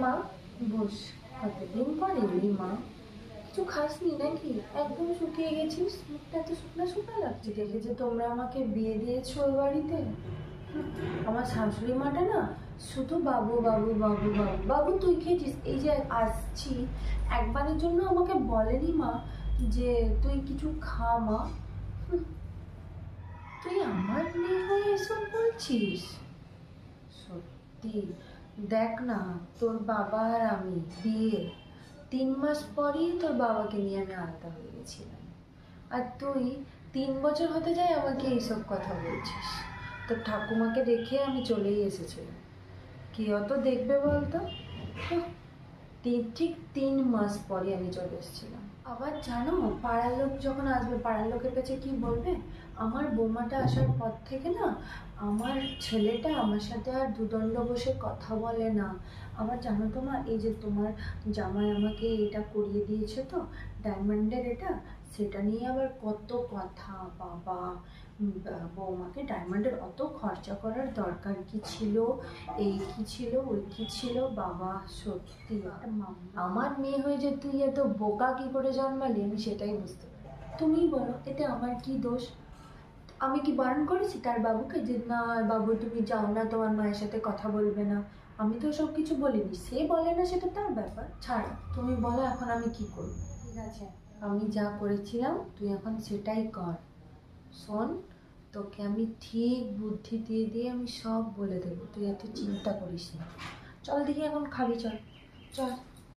মা বস। কতদিন পর এলি মা, কিছু খাসনি নাকি? একদম শুকিয়ে গেছিস, মুখটা এত শুকনা শুকনা লাগছে। দেখেছে তোমরা আমাকে বিয়ে দিয়েছো ওই বাড়িতে, আমার শাশুড়ি মাটা না শুধু বাবু বাবু বাবু বাবু বাবু। তুই খেয়েছিস? এই যে আসছি একবারের জন্য আমাকে বলেনি মা যে তুই কিছু খা মা। তুই আমার মেয়ে হয়ে এসব বলছিস? সত্যি দেখ না, তোর বাবা আর আমি বিয়ে 3 মাস পরেই তোর বাবাকে নিয়ে আমি আলাদা হয়ে গেছিলাম, আর তুই 3 বছর হতে যায় আমাকে এইসব কথা বলছিস। তোর ঠাকুমাকে দেখে আমি চলেই এসেছিলাম, কে অত দেখবে বলতো? ঠিক 3 মাস পরে আমি চলে এসেছিলাম। আবার জানো, পাড়ার লোক যখন আসবে, পাড়ার লোকের কাছে কি বলবে? আমার বৌমাটা আসার পর থেকে না আমার ছেলেটা আমার সাথে আর দুদণ্ড বসে কথা বলে না। আবার জানো তো মা, এই যে তোমার জামাই আমাকে এটা করিয়ে দিয়েছে তো, ডায়মন্ডের এটা, সেটা নিয়ে আবার কত কথা। বাবা, বৌমাকে ডায়মন্ডের অত খরচা করার দরকার কি ছিল? এই কি ছিল, ওই কি ছিল? বাবা সত্যি আমার মেয়ে হয়ে যে তুই এত বোকা কি করে জন্মালি, আমি সেটাই বুঝতে পারি। তুমি বলো এতে আমার কি দোষ? আমি কি বারণ করেছি তার বাবুকে যে না বাবু তুমি যাও না, তোমার মায়ের সাথে কথা বলবে না? আমি তো সব কিছু বলিনি, সে বলে না সেটা তার ব্যাপার। ছাড়, তুমি বলো এখন আমি কি করবো? ঠিক আছে, আমি যা করেছিলাম তুই এখন সেটাই কর। শোন, তোকে আমি ঠিক বুদ্ধি দিয়ে দিয়ে আমি সব বলে দেবো, তুই এত চিন্তা করিস না। চল দেখি এখন খাবি, চল চল।